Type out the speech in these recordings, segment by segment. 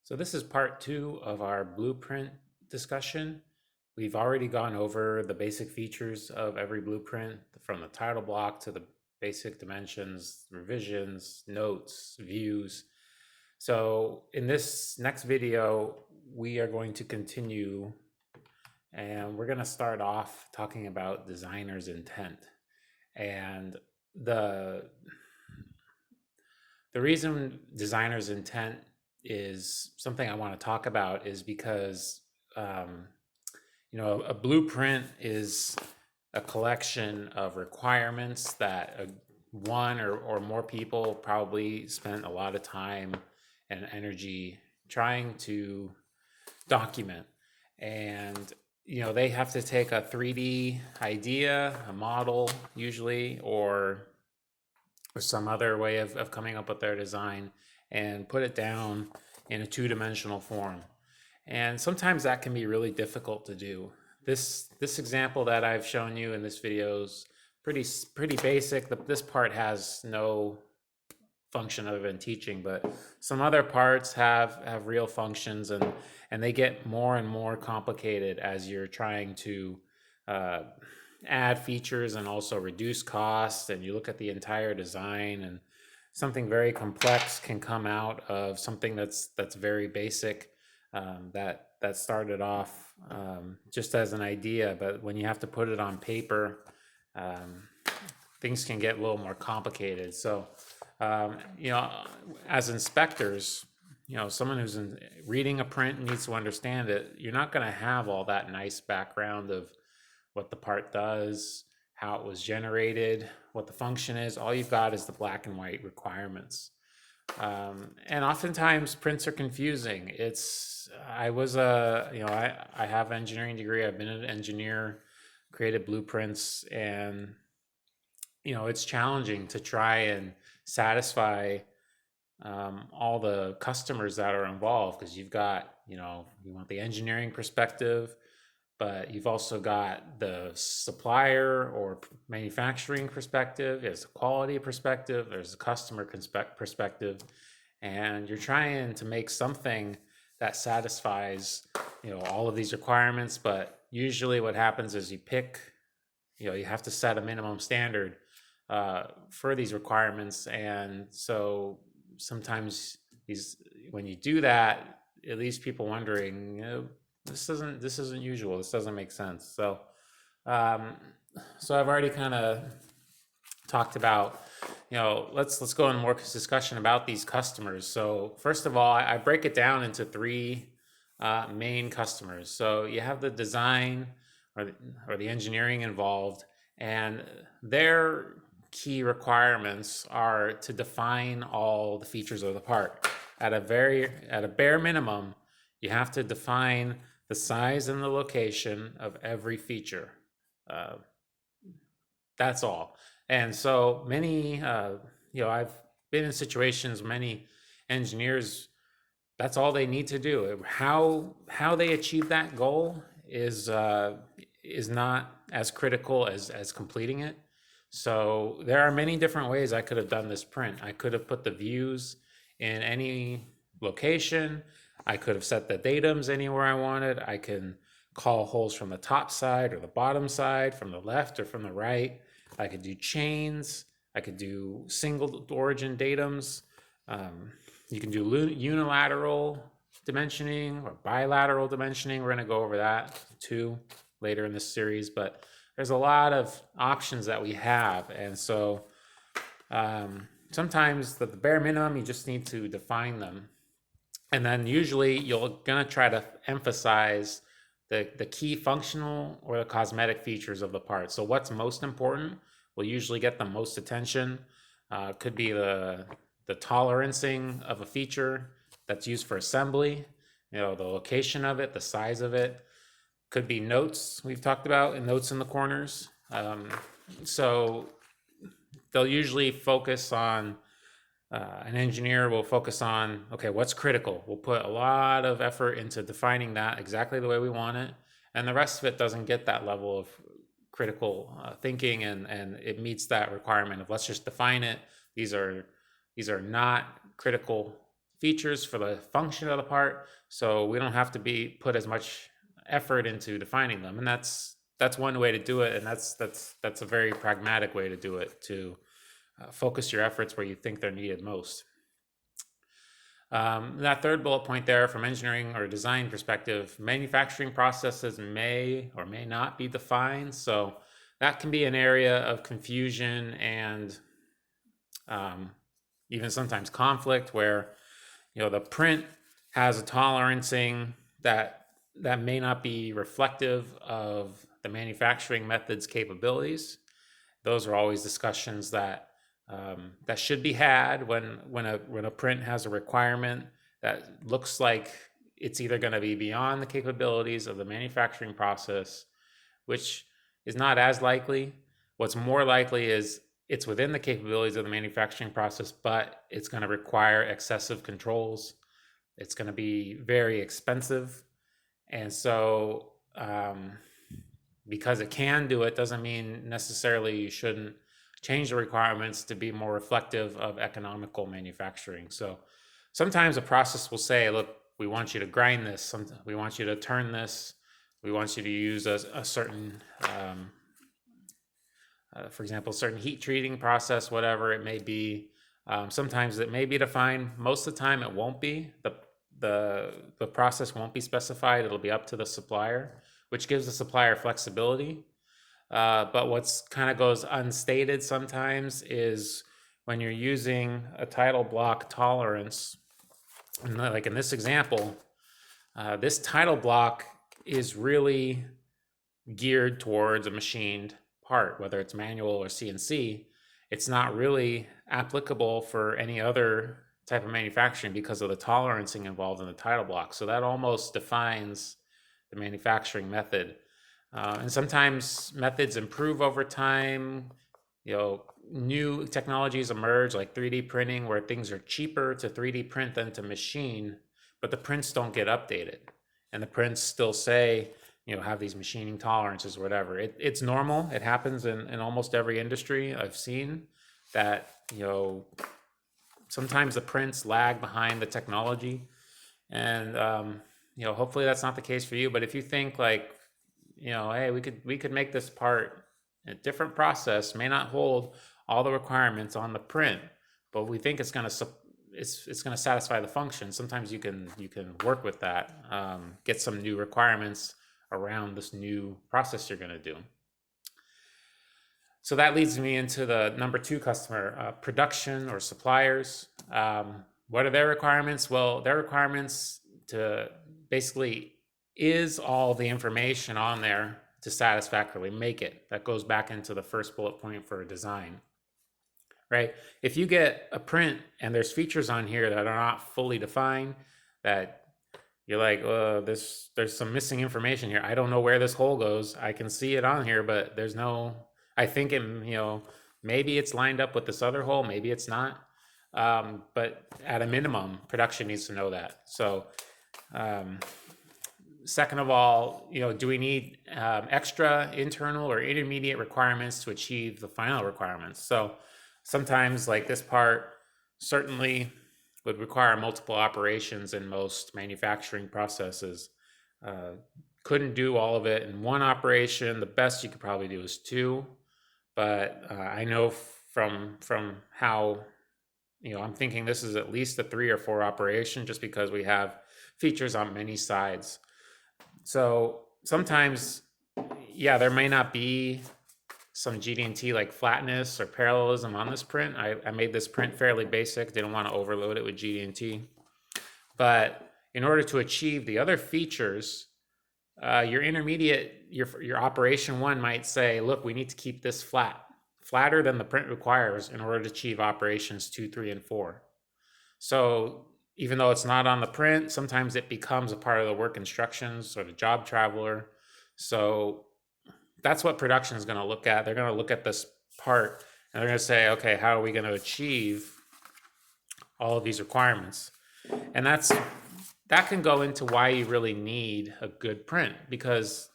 So this is part two of our blueprint discussion. We've already gone over the basic features of every blueprint, from the title block to the basic dimensions, revisions, notes, views. So in this next video, we are going to continue, and we're going to start off talking about designer's intent. And the the reason designer's intent is something I want to talk about is because a blueprint is a collection of requirements that one or more people probably spent a lot of time and energy trying to document. And they have to take a 3D idea, a model usually, or some other way of coming up with their design and put it down in a two-dimensional form. And sometimes that can be really difficult to do. This example that I've shown you in this video is pretty basic. This part has no function other than teaching, but some other parts have real functions, and they get more and more complicated as you're trying to add features and also reduce costs, and you look at the entire design, and something very complex can come out of something that's very basic, that started off just as an idea, but when you have to put it on paper, things can get a little more complicated. So as inspectors, someone who's reading a print needs to understand it. You're not going to have all that nice background of what the part does, how it was generated, what the function is. All you've got is the black and white requirements. And oftentimes prints are confusing. I have an engineering degree. I've been an engineer, created blueprints, and it's challenging to try and satisfy all the customers that are involved, because you've got, you want the engineering perspective, but you've also got the supplier or manufacturing perspective, there's a quality perspective, there's a customer perspective, and you're trying to make something that satisfies, all of these requirements. But usually what happens is you have to set a minimum standard for these requirements. And so sometimes when you do that, it leaves people wondering, this isn't usual. This doesn't make sense. So I've already kind of talked about, let's go in more discussion about these customers. So first of all, I break it down into three main customers. So you have the design or the engineering involved, and their key requirements are to define all the features of the part. At a bare minimum, you have to define the size and the location of every feature. That's all. And so many, I've been in situations, many engineers, that's all they need to do. How they achieve that goal is not as critical as completing it. So there are many different ways I could have done this print. I could have put the views in any location. I could have set the datums anywhere I wanted. I can call holes from the top side or the bottom side, from the left or from the right. I could do chains. I could do single origin datums. You can do unilateral dimensioning or bilateral dimensioning. We're going to go over that too later in this series, but there's a lot of options that we have. And so sometimes the bare minimum, you just need to define them. And then usually you're going to try to emphasize the key functional or the cosmetic features of the part. So what's most important will usually get the most attention. Could be the tolerancing of a feature that's used for assembly, the location of it, the size of it. Could be notes we've talked about, and notes in the corners. So they'll usually focus on, an engineer will focus on, okay, what's critical? We'll put a lot of effort into defining that exactly the way we want it. And the rest of it doesn't get that level of critical thinking, and it meets that requirement of let's just define it. These are not critical features for the function of the part, so we don't have to be put as much effort into defining them. And that's one way to do it, and that's a very pragmatic way to do it, to focus your efforts where you think they're needed most. That third bullet point there, from engineering or design perspective, manufacturing processes may or may not be defined. So that can be an area of confusion and even sometimes conflict, where the print has a tolerancing that may not be reflective of the manufacturing method's capabilities. Those are always discussions that should be had when a print has a requirement that looks like it's either going to be beyond the capabilities of the manufacturing process, which is not as likely. What's more likely is it's within the capabilities of the manufacturing process, but it's going to require excessive controls. It's going to be very expensive. And so because it can do it doesn't mean necessarily you shouldn't change the requirements to be more reflective of economical manufacturing. So sometimes a process will say, look, we want you to grind this. We want you to turn this. We want you to use a certain, for example, certain heat treating process, whatever it may be. Sometimes it may be defined. Most of the time it won't be. The process won't be specified. It'll be up to the supplier, which gives the supplier flexibility. But what's kind of goes unstated sometimes is when you're using a title block tolerance, and like in this example, this title block is really geared towards a machined part, whether it's manual or CNC. It's not really applicable for any other type of manufacturing because of the tolerancing involved in the title block. So that almost defines the manufacturing method. And sometimes methods improve over time. New technologies emerge, like 3D printing, where things are cheaper to 3D print than to machine, but the prints don't get updated. And the prints still say, have these machining tolerances or whatever. It's normal. It happens in almost every industry I've seen that, sometimes the prints lag behind the technology. And, hopefully that's not the case for you. But if you think like, hey, we could make this part a different process, may not hold all the requirements on the print, but we think it's going to satisfy the function. Sometimes you can work with that, get some new requirements around this new process you're going to do. So that leads me into the number 2 customer, production or suppliers. What are their requirements? Well, their requirements to basically, is all the information on there to satisfactorily make it? That goes back into the first bullet point for a design, right? If you get a print and there's features on here that are not fully defined, that you're like, there's some missing information here. I don't know where this hole goes. I can see it on here, but there's no, I think maybe it's lined up with this other hole, maybe it's not. But at a minimum, production needs to know that. So, second of all, do we need extra internal or intermediate requirements to achieve the final requirements? So sometimes, like this part, certainly would require multiple operations in most manufacturing processes. Couldn't do all of it in one operation. The best you could probably do is 2. But I know from how, I'm thinking this is at least a 3 or 4 operation, just because we have features on many sides. So sometimes, there may not be some GD&T like flatness or parallelism on this print. I made this print fairly basic, didn't want to overload it with GD&T. But in order to achieve the other features, your intermediate, your operation 1 might say, look, we need to keep this flatter than the print requires in order to achieve operations 2, 3, and 4. So even though it's not on the print, sometimes it becomes a part of the work instructions or the job traveler. So that's what production is going to look at. They're going to look at this part and they're going to say, okay, how are we going to achieve all of these requirements? And that can go into why you really need a good print, because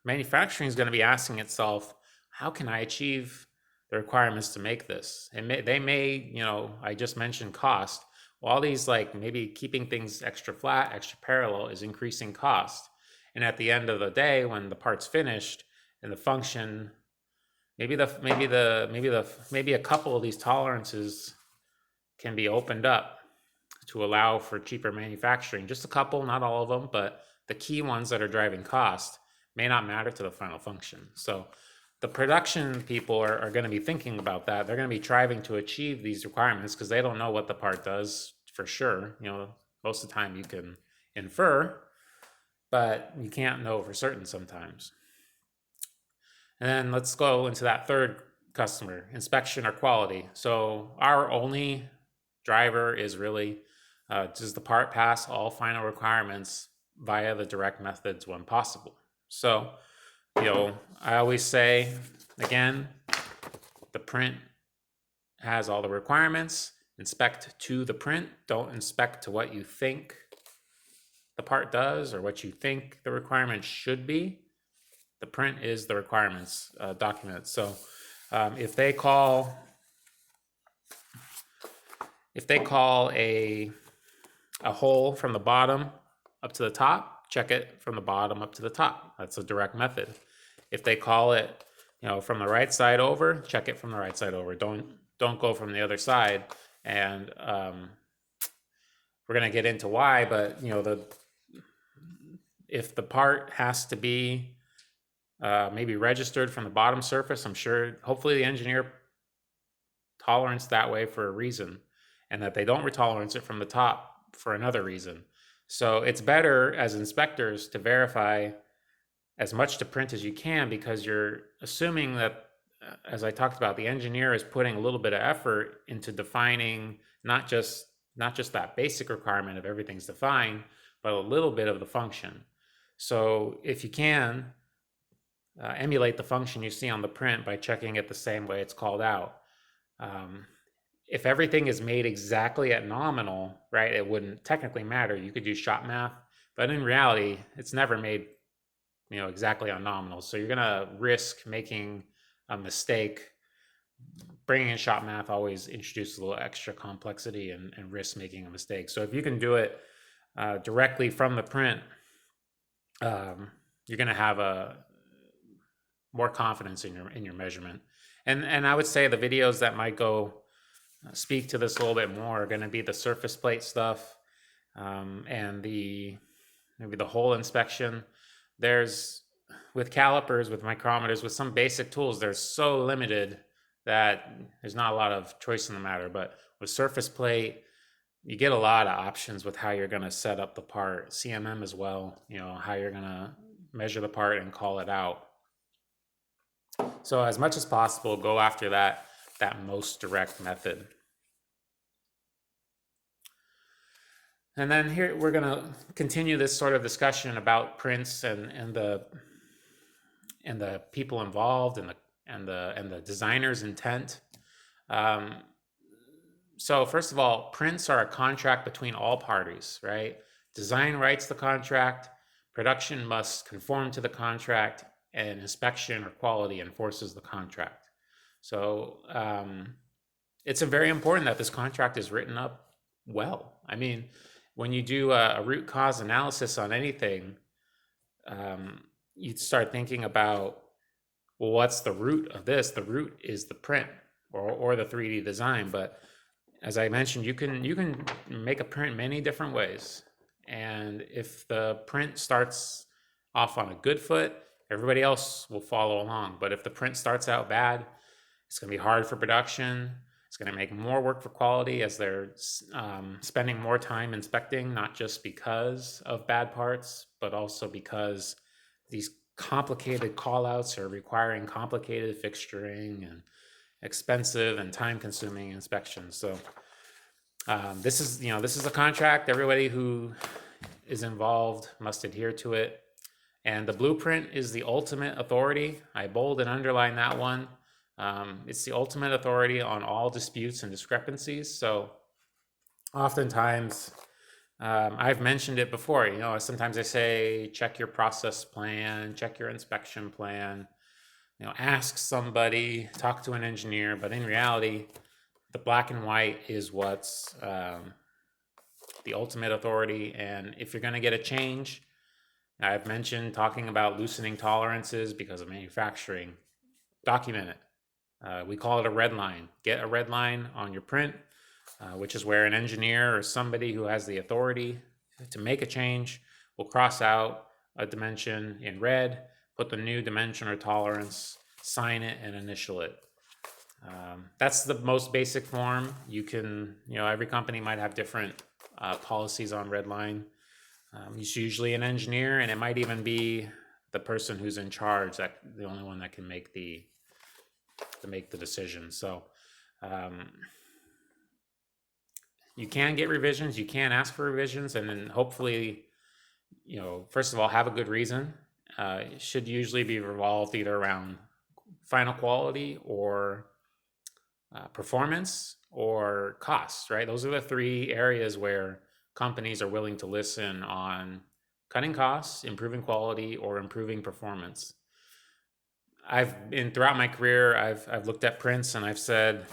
manufacturing is going to be asking itself, how can I achieve the requirements to make this? And they may, I just mentioned cost. Well, all these, like maybe keeping things extra flat, extra parallel is increasing cost. And at the end of the day, when the part's finished and the function, maybe a couple of these tolerances can be opened up to allow for cheaper manufacturing. Just a couple, not all of them, but the key ones that are driving cost may not matter to the final function. So the production people are going to be thinking about that. They're going to be striving to achieve these requirements because they don't know what the part does for sure. Most of the time you can infer, but you can't know for certain sometimes. And then let's go into that third customer, inspection or quality. So our only driver is really, does the part pass all final requirements via the direct methods when possible? So, I always say, again, the print has all the requirements. Inspect to the print. Don't inspect to what you think the part does or what you think the requirements should be. The print is the requirements document. So if they call a hole from the bottom up to the top, check it from the bottom up to the top. That's a direct method. If they call it, from the right side over, check it from the right side over. Don't go from the other side. And we're gonna get into why, but if the part has to be maybe registered from the bottom surface, I'm sure, hopefully the engineer tolerance that way for a reason, and that they don't retolerance it from the top for another reason. So it's better as inspectors to verify as much to print as you can, because you're assuming that, as I talked about, the engineer is putting a little bit of effort into defining not just that basic requirement of everything's defined, but a little bit of the function. So if you can, emulate the function you see on the print by checking it the same way it's called out. If everything is made exactly at nominal, right, it wouldn't technically matter. You could use shop math, but in reality, it's never made, exactly on nominal. So you're gonna risk making a mistake. Bringing in shop math always introduces a little extra complexity and risk making a mistake. So if you can do it directly from the print, you're gonna have more confidence in your measurement. And I would say the videos that might go speak to this a little bit more are going to be the surface plate stuff, and maybe the hole inspection. There's, with calipers, with micrometers, with some basic tools, they're so limited that there's not a lot of choice in the matter. But with surface plate, you get a lot of options with how you're going to set up the part. CMM as well, how you're going to measure the part and call it out. So as much as possible, go after that most direct method. And then here we're going to continue this sort of discussion about prints and the people involved and the designer's intent. So first of all, prints are a contract between all parties, right? Design writes the contract, production must conform to the contract, and inspection or quality enforces the contract. So it's very important that this contract is written up well. I mean, when you do a root cause analysis on anything, you start thinking about, well, what's the root of this? The root is the print or the 3D design. But as I mentioned, you can make a print many different ways. And if the print starts off on a good foot, everybody else will follow along. But if the print starts out bad, it's going to be hard for production. It's going to make more work for quality, as they're spending more time inspecting, not just because of bad parts, but also because these complicated callouts are requiring complicated fixturing and expensive and time-consuming inspections. So this is a contract. Everybody who is involved must adhere to it. And the blueprint is the ultimate authority. I bold and underline that one. It's the ultimate authority on all disputes and discrepancies. So oftentimes, I've mentioned it before, sometimes I say, check your process plan, check your inspection plan, ask somebody, talk to an engineer. But in reality, the black and white is what's the ultimate authority. And if you're going to get a change, I've mentioned talking about loosening tolerances because of manufacturing. Document it. We call it a red line. Get a red line on your print, which is where an engineer or somebody who has the authority to make a change will cross out a dimension in red, put the new dimension or tolerance, sign it, and initial it. That's the most basic form. You can, every company might have different policies on red line. It's usually an engineer, and it might even be the person who's in charge, that the only one that can make the decision. So you can get revisions, you can ask for revisions, and then hopefully, first of all, have a good reason. It should usually be revolved either around final quality or performance or cost, right? Those are the three areas where companies are willing to listen on cutting costs, improving quality, or improving performance. Throughout my career, I've looked at prints and I've said,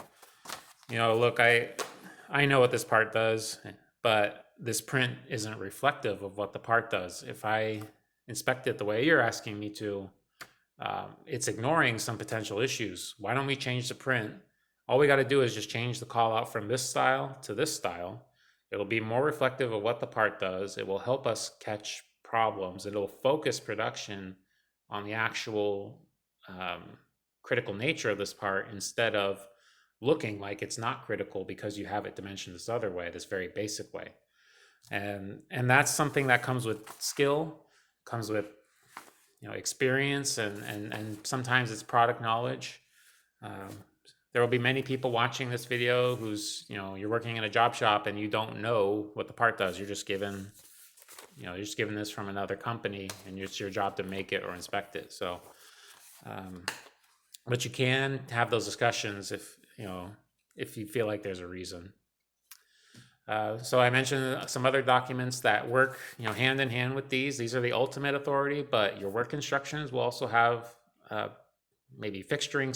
look, I know what this part does, but this print isn't reflective of what the part does. If I inspect it the way you're asking me to, it's ignoring some potential issues. Why don't we change the print? All we got to do is just change the call out from this style to this style. It'll be more reflective of what the part does. It will help us catch problems. It'll focus production on the actual critical nature of this part instead of looking like it's not critical because you have it dimensioned this other way, this very basic way. And that's something that comes with skill, comes with experience, and sometimes it's product knowledge. There will be many people watching this video who's, you're working in a job shop and you don't know what the part does. You're just given this from another company, and it's your job to make it or inspect it. So, but you can have those discussions if you feel like there's a reason. So I mentioned some other documents that work, hand in hand with these. These are the ultimate authority, but your work instructions will also have maybe fixturing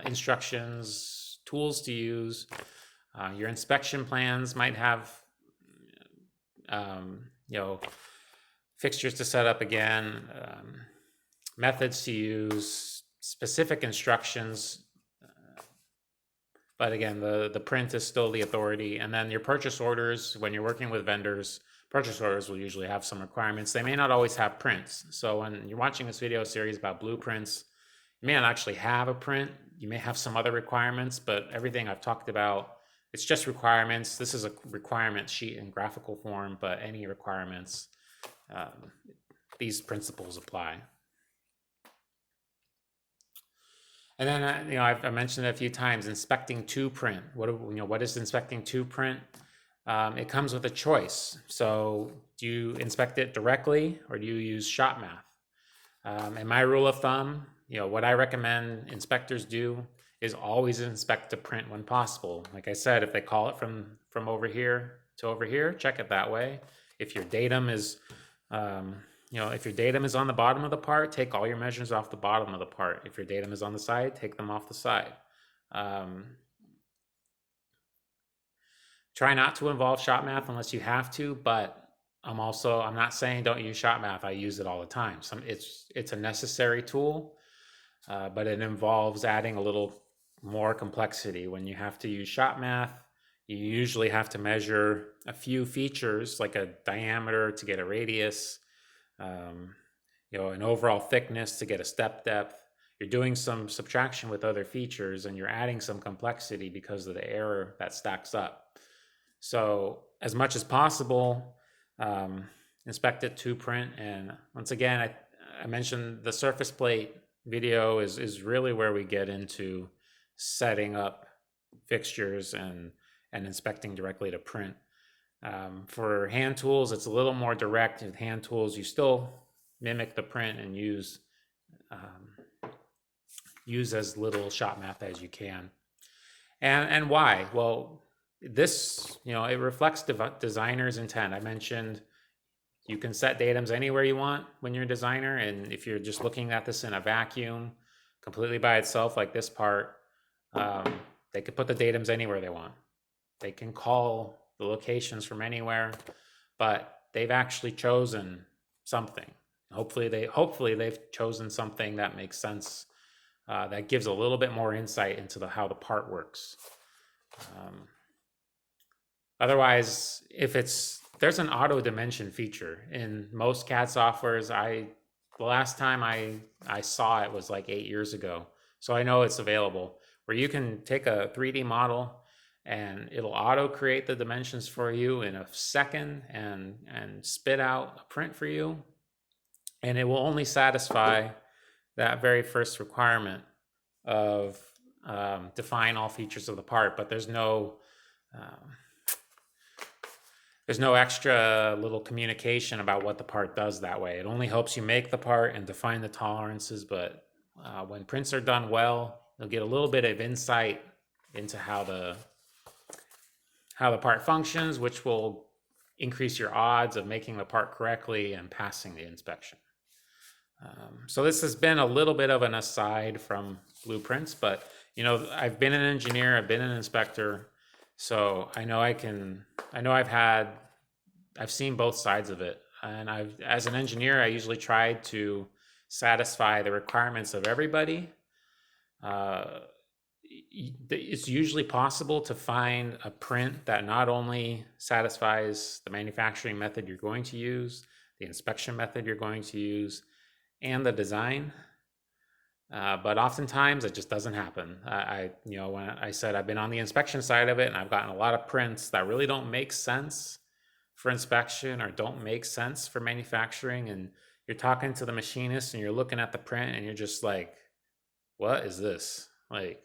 instructions, tools to use. Your inspection plans might have, fixtures to set up again, methods to use, specific instructions. But again, the print is still the authority. And then your purchase orders, when you're working with vendors, purchase orders will usually have some requirements. They may not always have prints. So when you're watching this video series about blueprints, you may not actually have a print. You may have some other requirements, but everything I've talked about, it's just requirements. This is a requirement sheet in graphical form, but any requirements, these principles apply. And then, I've mentioned it a few times, inspecting to print. What is inspecting to print? It comes with a choice. So do you inspect it directly or do you use shop math? And my rule of thumb, what I recommend inspectors do is always inspect to print when possible. Like I said, if they call it from over here to over here, check it that way. If your datum is, if your datum is on the bottom of the part, take all your measures off the bottom of the part. If your datum is on the side, take them off the side. Try not to involve shop math unless you have to, but I'm not saying don't use shop math. I use it all the time. It's a necessary tool, but it involves adding a little more complexity. When you have to use shop math, you usually have to measure a few features like a diameter to get a radius, an overall thickness to get a step depth. You're doing some subtraction with other features and you're adding some complexity because of the error that stacks up. So as much as possible, inspect it to print. And once again, I mentioned the surface plate video is really where we get into setting up fixtures and inspecting directly to print. For hand tools, it's a little more direct. With hand tools, you still mimic the print and use as little shop math as you can. And why? Well, this, it reflects designer's intent. I mentioned you can set datums anywhere you want when you're a designer, and if you're just looking at this in a vacuum, completely by itself, like this part, they could put the datums anywhere they want. They can call the locations from anywhere, but they've actually chosen something. Hopefully they've chosen something that makes sense, that gives a little bit more insight into how the part works. Otherwise, there's an auto dimension feature in most CAD softwares. The last time I saw it was like 8 years ago, so I know it's available, where you can take a 3D model and it'll auto create the dimensions for you in a second and spit out a print for you, and it will only satisfy that very first requirement of define all features of the part, but there's no extra little communication about what the part does that way. It only helps you make the part and define the tolerances, but when prints are done well, you'll get a little bit of insight into how the part functions, which will increase your odds of making the part correctly and passing the inspection. So this has been a little bit of an aside from blueprints, but I've been an engineer, I've been an inspector, so I know I've seen both sides of it. And as an engineer, I usually try to satisfy the requirements of everybody. It's usually possible to find a print that not only satisfies the manufacturing method you're going to use, the inspection method you're going to use, and the design. But oftentimes it just doesn't happen. When I said I've been on the inspection side of it, and I've gotten a lot of prints that really don't make sense for inspection or don't make sense for manufacturing, and you're talking to the machinist and you're looking at the print and you're just like, what is this? Like,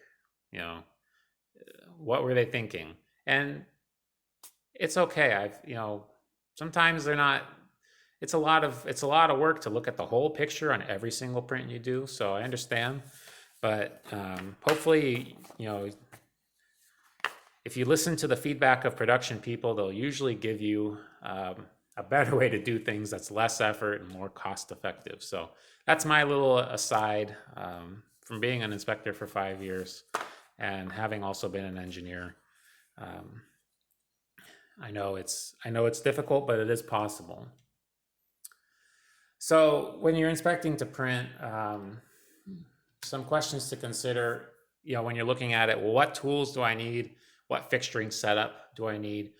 what were they thinking? And it's okay. Sometimes they're not. It's a lot of work to look at the whole picture on every single print you do. So I understand, but hopefully, if you listen to the feedback of production people, they'll usually give you a better way to do things that's less effort and more cost effective. So that's my little aside from being an inspector for 5 years and having also been an engineer. I know it's difficult, but it is possible. So when you're inspecting to print, some questions to consider, when you're looking at it, well, what tools do I need? What fixturing setup do I need?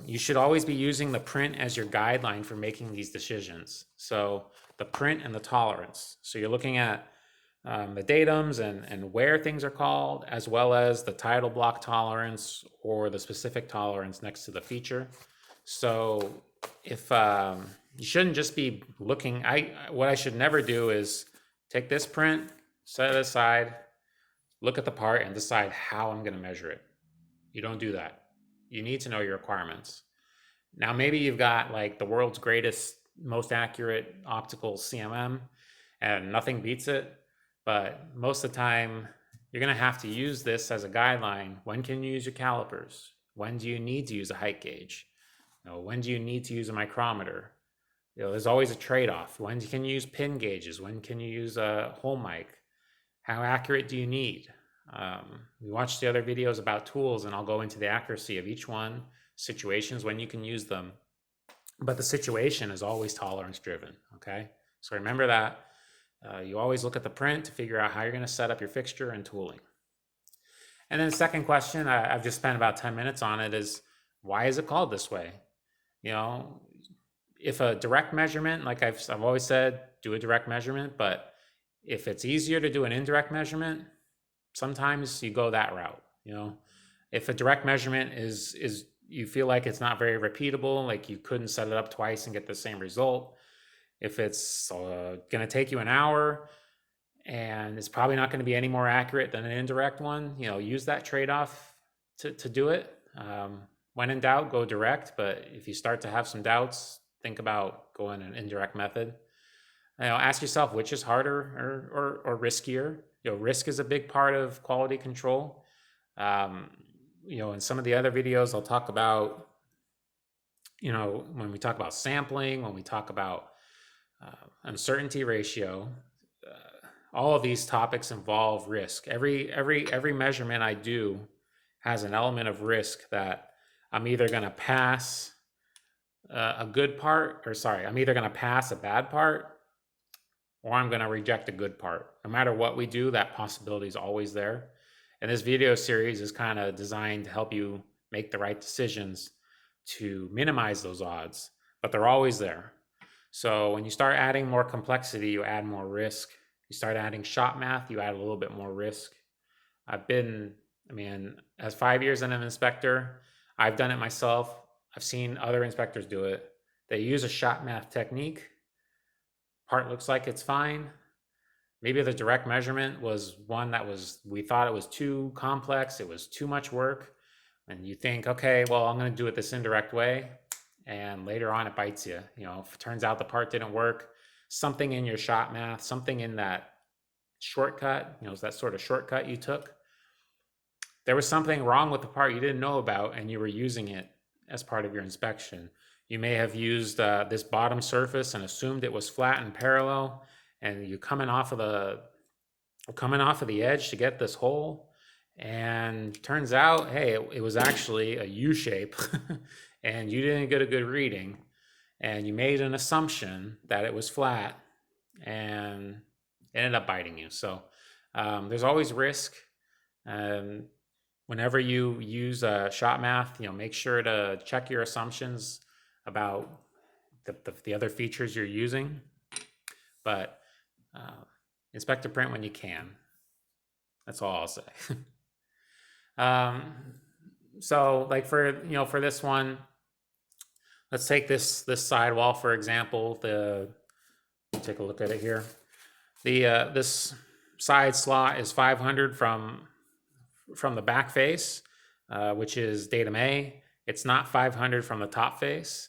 You should always be using the print as your guideline for making these decisions. So the print and the tolerance. So you're looking at the datums and where things are called, as well as the title block tolerance or the specific tolerance next to the feature. So if you shouldn't just be looking, what I should never do is take this print, set it aside, look at the part, and decide how I'm going to measure it. You don't do that. You need to know your requirements. Now, maybe you've got like the world's greatest, most accurate optical CMM and nothing beats it. But most of the time, you're going to have to use this as a guideline. When can you use your calipers? When do you need to use a height gauge? When do you need to use a micrometer? There's always a trade-off. When can you use pin gauges? When can you use a hole mic? How accurate do you need? We watched the other videos about tools, and I'll go into the accuracy of each one, situations when you can use them. But the situation is always tolerance driven, okay? So remember that. You always look at the print to figure out how you're going to set up your fixture and tooling. And then the second question, I've just spent about 10 minutes on it, is why is it called this way? If a direct measurement, like I've always said, do a direct measurement, but if it's easier to do an indirect measurement, sometimes you go that route. If a direct measurement is you feel like it's not very repeatable, like you couldn't set it up twice and get the same result. If it's going to take you an hour and it's probably not going to be any more accurate than an indirect one, use that trade-off to do it. When in doubt, go direct. But if you start to have some doubts, think about going an indirect method. Ask yourself which is harder or riskier. Risk is a big part of quality control. In some of the other videos, I'll talk about, when we talk about sampling, when we talk about uncertainty ratio, all of these topics involve risk. Every measurement I do has an element of risk that I'm either going to pass a good part, or sorry, I'm either going to pass a bad part, or I'm going to reject a good part. No matter what we do, that possibility is always there. And this video series is kind of designed to help you make the right decisions to minimize those odds, but they're always there. So when you start adding more complexity, you add more risk. You start adding shop math, you add a little bit more risk. As 5 years in an inspector, I've done it myself. I've seen other inspectors do it. They use a shop math technique. Part looks like it's fine. Maybe the direct measurement was one that we thought it was too complex. It was too much work. And you think, okay, well, I'm going to do it this indirect way. And later on, it bites you. If it turns out the part didn't work, something in your shop math, something in that shortcut, that sort of shortcut you took, there was something wrong with the part you didn't know about, and you were using it as part of your inspection. You may have used this bottom surface and assumed it was flat and parallel, and you're coming off of the edge to get this hole, and turns out, hey, it was actually a U shape, and you didn't get a good reading, and you made an assumption that it was flat, and it ended up biting you. So there's always risk. Whenever you use shop math, make sure to check your assumptions about the other features you're using. But inspect a print when you can. That's all I'll say. So like for this one, let's take this sidewall, for example. Take a look at it here. This side slot is 500 from the back face, which is Datum A. It's not 500 from the top face.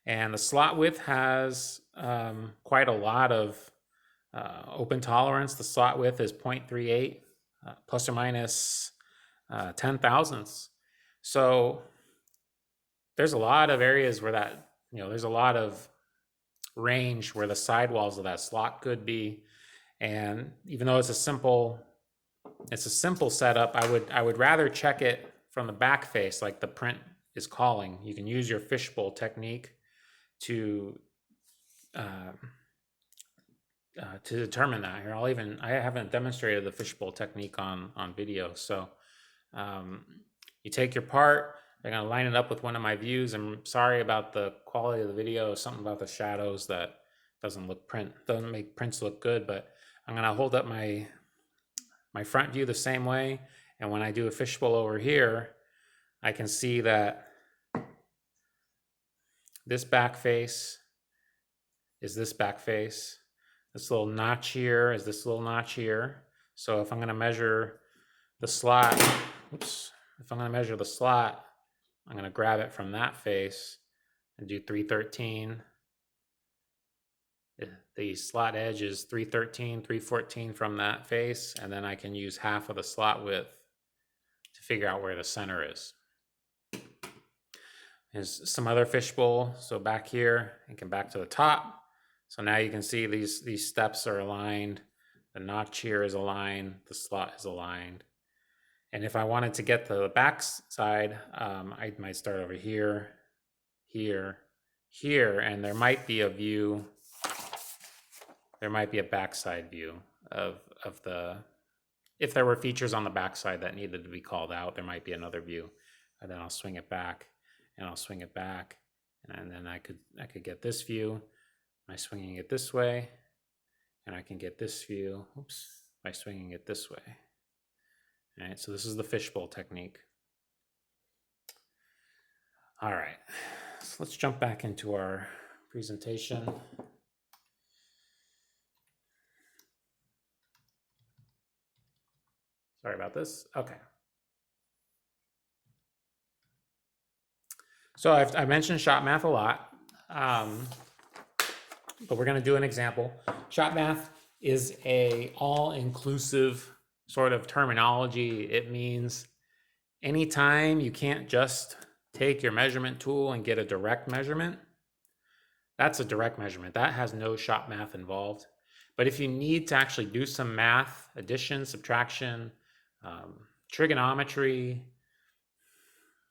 And the slot width has quite a lot of open tolerance. The slot width is 0.38 plus or minus 10 thousandths. So there's a lot of areas where there's a lot of range where the sidewalls of that slot could be. And even though it's a simple setup, I would rather check it from the back face, like the print is calling. You can use your fishbowl technique to determine that. Here, I haven't demonstrated the fishbowl technique on video. So you take your part. I'm gonna line it up with one of my views. I'm sorry about the quality of the video. Something about the shadows that doesn't make prints look good. But I'm gonna hold up my front view the same way, and when I do a fishbowl over here, I can see that this back face is this back face. This little notch here is this little notch here. So if I'm going to measure the slot, I'm going to grab it from that face and do 313. The slot edge is 313, 314 from that face, and then I can use half of the slot width to figure out where the center is. There's some other fishbowl. So back here, and come back to the top. So now you can see these steps are aligned. The notch here is aligned. The slot is aligned. And if I wanted to get to the back side, I might start over here, here, here, and there might be a view. There might be a backside view of if there were features on the backside that needed to be called out, there might be another view. And then I'll swing it back, and I'll swing it back, and then I could get this view by swinging it this way, and I can get this view, by swinging it this way. All right, so this is the fishbowl technique. All right, so let's jump back into our presentation. Sorry about this. Okay. So I mentioned shop math a lot, but we're going to do an example. Shop math is a all-inclusive sort of terminology. It means anytime you can't just take your measurement tool and get a direct measurement, that's a direct measurement. That has no shop math involved. But if you need to actually do some math, addition, subtraction, trigonometry,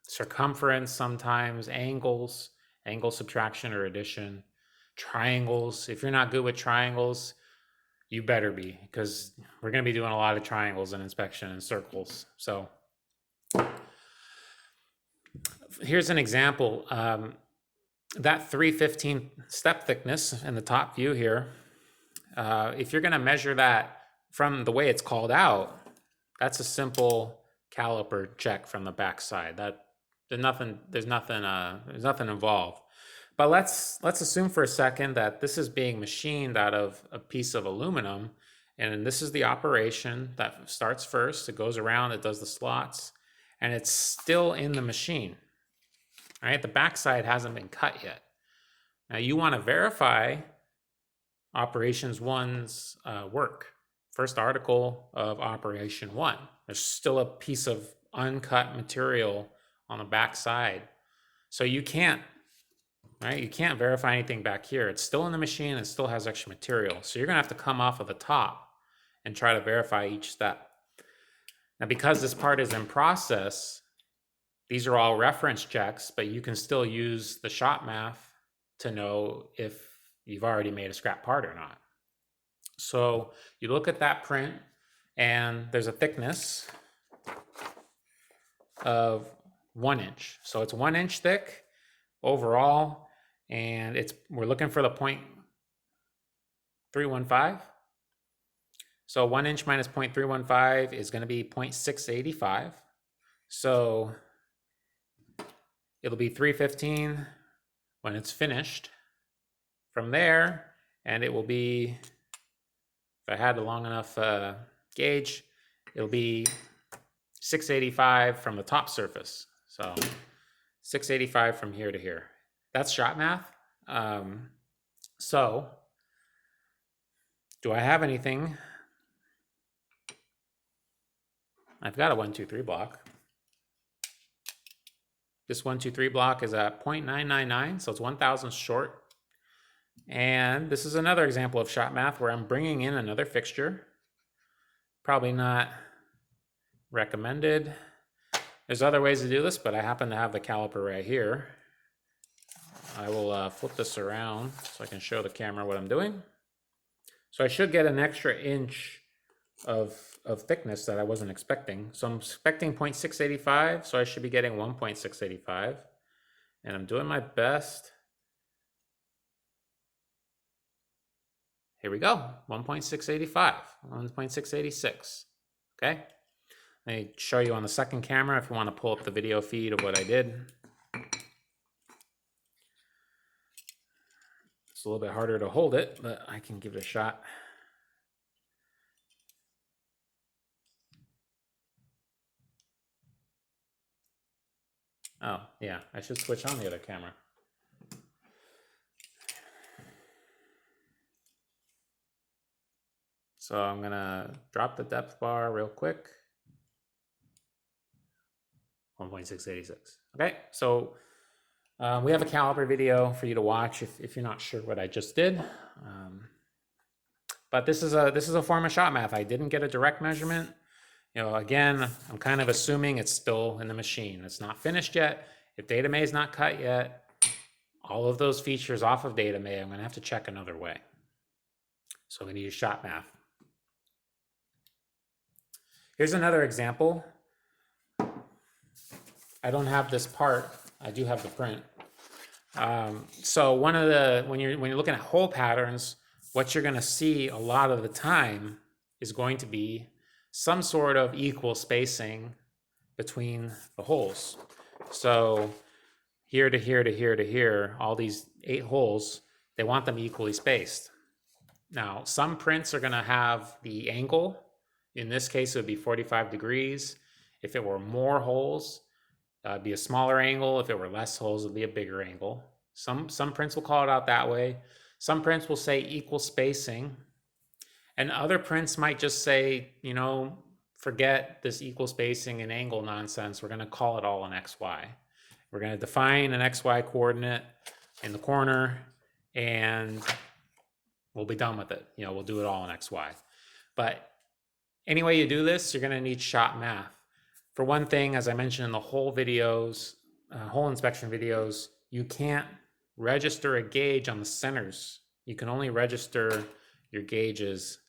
circumference sometimes, angles, angle subtraction or addition, triangles. If you're not good with triangles, you better be, because we're going to be doing a lot of triangles in inspection and circles. So here's an example. That 315 step thickness in the top view here, if you're going to measure that from the way it's called out, that's a simple caliper check from the back side. That there's nothing involved. But let's assume for a second that this is being machined out of a piece of aluminum, and this is the operation that starts first. It goes around, it does the slots, and it's still in the machine. All right, the backside hasn't been cut yet. Now you want to verify operations one's work. First article of operation one. There's still a piece of uncut material on the backside, so you can't. Right? You can't verify anything back here. It's still in the machine. It still has extra material. So you're going to have to come off of the top and try to verify each step. Now, because this part is in process, these are all reference checks, but you can still use the shop math to know if you've already made a scrap part or not. So you look at that print, and there's a thickness of 1 inch. So it's 1 inch thick overall. And we're looking for the 0.315. So 1 inch minus 0.315 is going to be 0.685. So it'll be 315 when it's finished. From there, and it will be, if I had a long enough gauge, it'll be 685 from the top surface. So 685 from here to here. That's shop math. So do I have anything? I've got a 1, 2, 3 block. This 1, 2, 3 block is at 0.999, so it's 1,000 short. And this is another example of shop math where I'm bringing in another fixture. Probably not recommended. There's other ways to do this, but I happen to have the caliper right here. I will flip this around so I can show the camera what I'm doing. So I should get an extra inch of thickness that I wasn't expecting. So I'm expecting 0.685, so I should be getting 1.685. And I'm doing my best. Here we go, 1.685, 1.686, okay? Let me show you on the second camera if you want to pull up the video feed of what I did. It's a little bit harder to hold it, but I can give it a shot. Oh, yeah, I should switch on the other camera. So I'm gonna drop the depth bar real quick. 1.686. Okay, so we have a caliper video for you to watch if you're not sure what I just did. But this is a form of shop math. I didn't get a direct measurement. You know, again, I'm kind of assuming it's still in the machine. It's not finished yet. If Datum A is not cut yet, all of those features off of Datum A, I'm gonna have to check another way. So I'm gonna use shop math. Here's another example. I don't have this part. I do have the print. So one of the when you're looking at hole patterns, what you're going to see a lot of the time is going to be some sort of equal spacing between the holes. So here to here to here to here, all these 8 holes, they want them equally spaced. Now, some prints are going to have the angle. In this case, it would be 45 degrees. If it were more holes, it'd be a smaller angle. If it were less holes, it'd be a bigger angle. Some prints will call it out that way. Some prints will say equal spacing. And other prints might just say, you know, forget this equal spacing and angle nonsense. We're going to call it all an XY. We're going to define an XY coordinate in the corner, and we'll be done with it. You know, we'll do it all in XY. But any way you do this, you're going to need shop math. For one thing, as I mentioned in the whole videos, hole inspection videos, you can't register a gauge on the centers. You can only register your gauges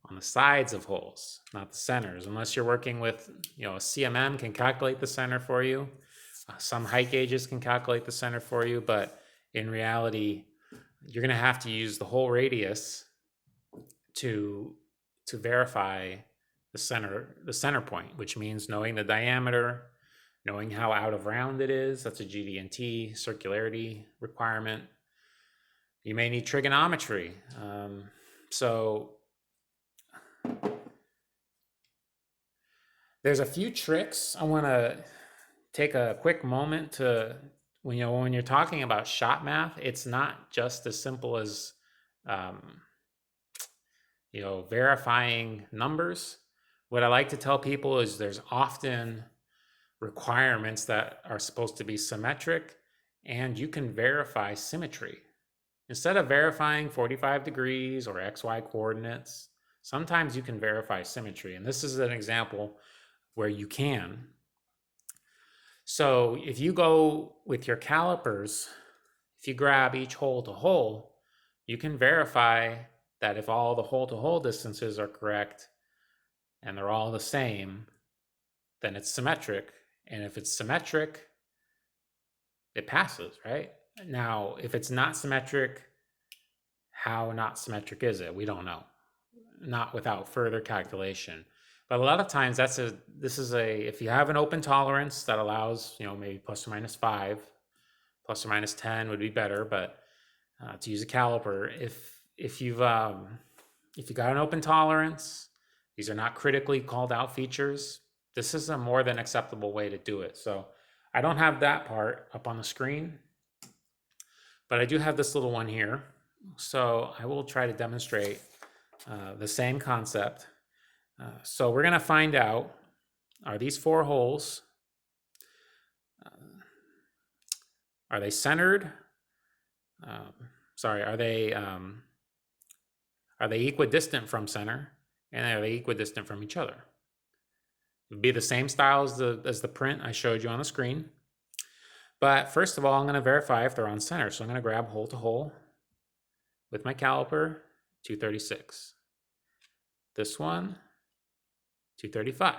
on the sides of holes, not the centers, unless you're working with, a CMM can calculate the center for you. Some height gauges can calculate the center for you, but in reality, you're going to have to use the whole radius to verify the center point, which means knowing the diameter, knowing how out of round it is. That's a GD&T circularity requirement. You may need trigonometry. So there's a few tricks. I want to take a quick moment to, when you're talking about shop math, it's not just as simple as verifying numbers. What I like to tell people is there's often requirements that are supposed to be symmetric, and you can verify symmetry. Instead of verifying 45 degrees or XY coordinates, sometimes you can verify symmetry. And this is an example where you can. So if you go with your calipers, if you grab each hole to hole, you can verify that if all the hole to hole distances are correct and they're all the same, then it's symmetric. And if it's symmetric, it passes, right? Now, if it's not symmetric, how not symmetric is it? We don't know, not without further calculation. But a lot of times if you have an open tolerance that allows, maybe plus or minus 5, plus or minus 10 would be better, but to use a caliper, if you've got an open tolerance, these are not critically called out features, this is a more than acceptable way to do it. So I don't have that part up on the screen, but I do have this little one here. So I will try to demonstrate the same concept. So we're going to find out, are these 4 holes, are they centered? Are they equidistant from center? And are they equidistant from each other? It would be the same style as the print I showed you on the screen. But first of all, I'm going to verify if they're on center. So I'm going to grab hole to hole with my caliper, 236. This one, 235.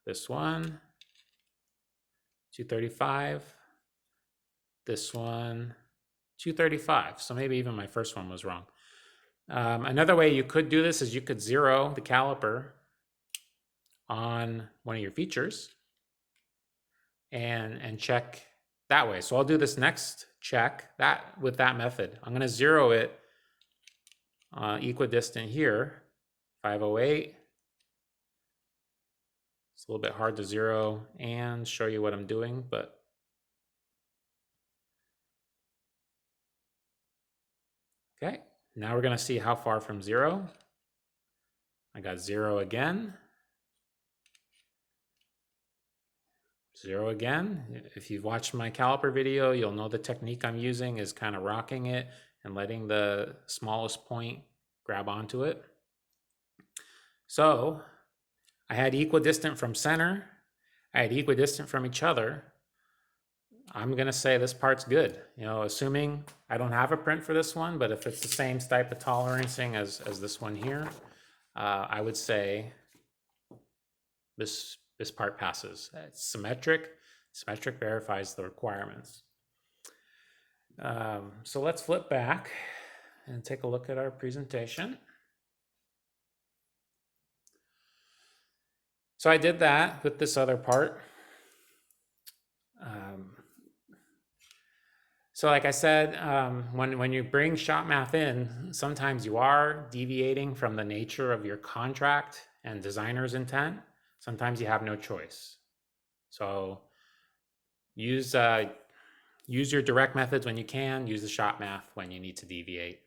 This one, 235. This one, 235. So maybe even my first one was wrong. Another way you could do this is you could zero the caliper on one of your features and check that way. So I'll do this next check with that method. I'm going to zero it equidistant here, 508. It's a little bit hard to zero and show you what I'm doing, but okay. Now we're going to see how far from 0. I got 0 again. 0 again. If you've watched my caliper video, you'll know the technique I'm using is kind of rocking it and letting the smallest point grab onto it. So I had equidistant from center. I had equidistant from each other. I'm going to say this part's good, assuming I don't have a print for this one, but if it's the same type of tolerancing as this one here, I would say this part passes. It's symmetric. Symmetric verifies the requirements. So let's flip back and take a look at our presentation. So I did that with this other part. So like I said, when you bring shop math in, sometimes you are deviating from the nature of your contract and designer's intent. Sometimes you have no choice. So use your direct methods when you can, use the shop math when you need to deviate.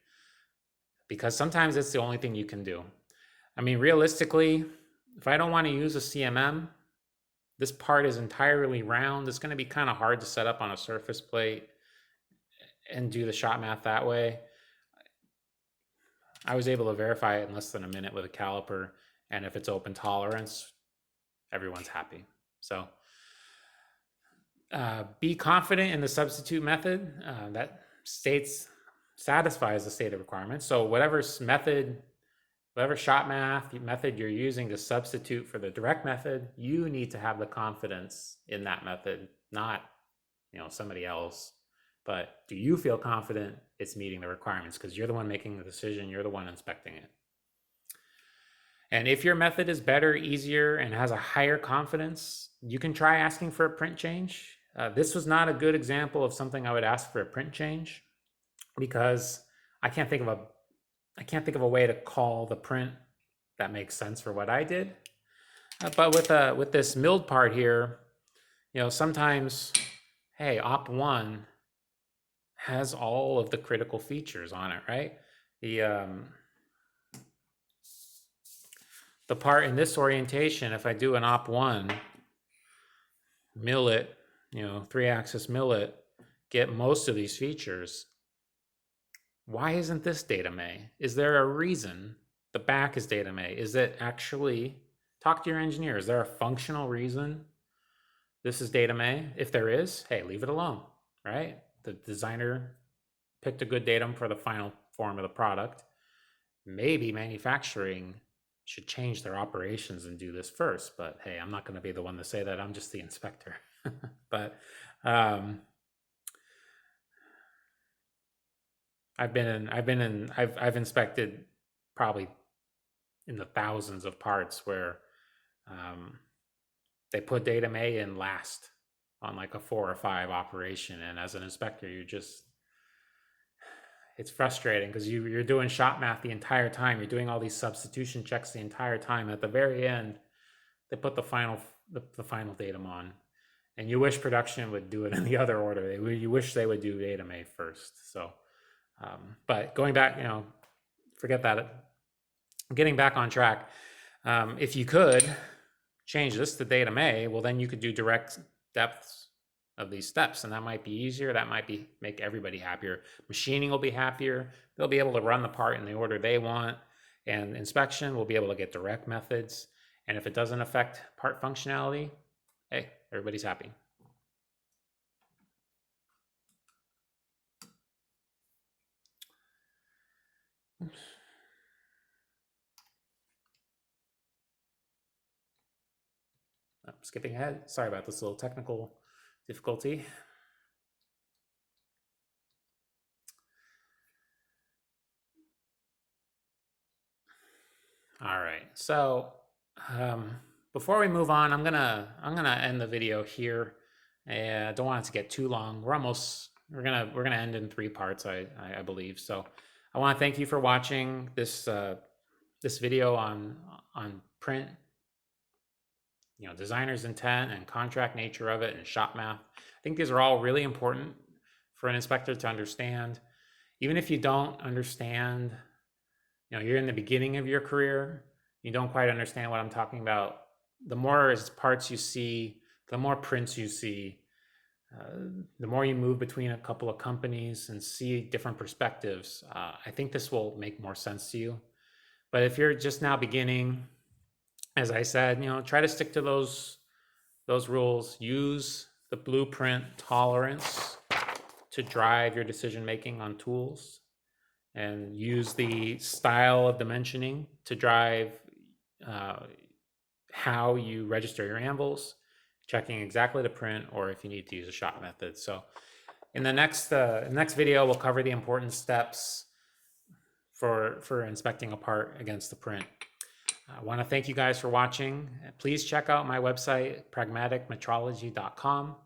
Because sometimes it's the only thing you can do. I mean, realistically, if I don't want to use a CMM, this part is entirely round. It's going to be kind of hard to set up on a surface plate and do the shop math that way. I was able to verify it in less than a minute with a caliper, and if it's open tolerance, everyone's happy. So Be confident in the substitute method that satisfies the stated requirements. So whatever method, whatever shot math method you're using to substitute for the direct method, you need to have the confidence in that method, not somebody else. But do you feel confident it's meeting the requirements? Because you're the one making the decision, you're the one inspecting it. And if your method is better, easier, and has a higher confidence, you can try asking for a print change. This was not a good example of something I would ask for a print change because I can't think of a way to call the print that makes sense for what I did. But with this milled part here, sometimes, hey, op1 has all of the critical features on it, right? The part in this orientation, if I do an op1, mill it, 3-axis mill it, get most of these features. Why isn't this Datum A? Is there a reason the back is Datum A? Is it actually, talk to your engineer, is there a functional reason this is Datum A? If there is, hey, leave it alone, right? The designer picked a good datum for the final form of the product. Maybe manufacturing should change their operations and do this first, but hey, I'm not going to be the one to say that. I'm just the inspector. But I've inspected probably in the thousands of parts where they put Datum A in last on like a 4 or 5 operation, and as an inspector, it's frustrating because you're doing shot math the entire time. You're doing all these substitution checks the entire time. At the very end, they put the final datum on, and you wish production would do it in the other order. You wish they would do Datum A first. So, but going back, forget that. Getting back on track, if you could change this to Datum A, well, then you could do direct depths of these steps, and that might be easier. That might make everybody happier. Machining will be happier. They'll be able to run the part in the order they want, and inspection will be able to get direct methods. And if it doesn't affect part functionality, hey, everybody's happy. Oops. Skipping ahead. Sorry about this little technical difficulty. All right. So before we move on, I'm gonna end the video here. I don't want it to get too long. We're gonna end in 3 parts, I believe. So I want to thank you for watching this this video on print, designer's intent and contract nature of it and shop math. I think these are all really important for an inspector to understand. Even if you don't understand, you're in the beginning of your career, you don't quite understand what I'm talking about. The more parts you see, the more prints you see, the more you move between a couple of companies and see different perspectives, I think this will make more sense to you. But if you're just now beginning, as I said, try to stick to those rules. Use the blueprint tolerance to drive your decision making on tools, and use the style of dimensioning to drive how you register your anvils, checking exactly the print, or if you need to use a shot method. So in the next video, we'll cover the important steps for inspecting a part against the print. I want to thank you guys for watching. Please check out my website, pragmaticmetrology.com,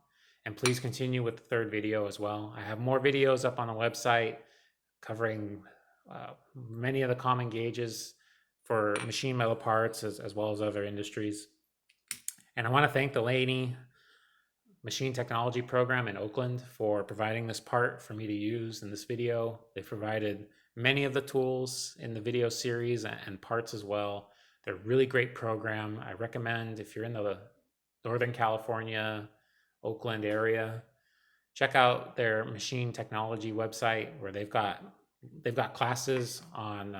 and please continue with the 3rd video as well. I have more videos up on the website covering many of the common gauges for machine metal parts as well as other industries. And I want to thank the Laney Machine Technology Program in Oakland for providing this part for me to use in this video. They provided many of the tools in the video series and parts as well. They're a really great program. I recommend, if you're in the Northern California, Oakland area, check out their machine technology website, where they've got classes on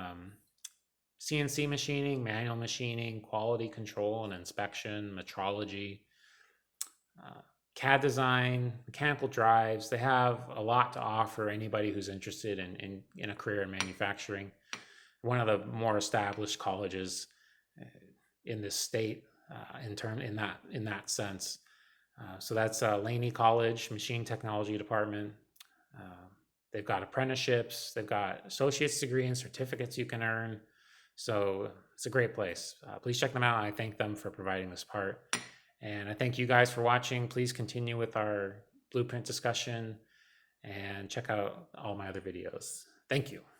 CNC machining, manual machining, quality control and inspection, metrology. CAD design, mechanical drives. They have a lot to offer anybody who's interested in a career in manufacturing. One of the more established colleges in this state in that sense. So that's Laney College, Machine Technology Department. Uh, they've got apprenticeships, they've got associate's degree and certificates you can earn. So it's a great place. Please check them out. I thank them for providing this part. And I thank you guys for watching. Please continue with our blueprint discussion and check out all my other videos. Thank you.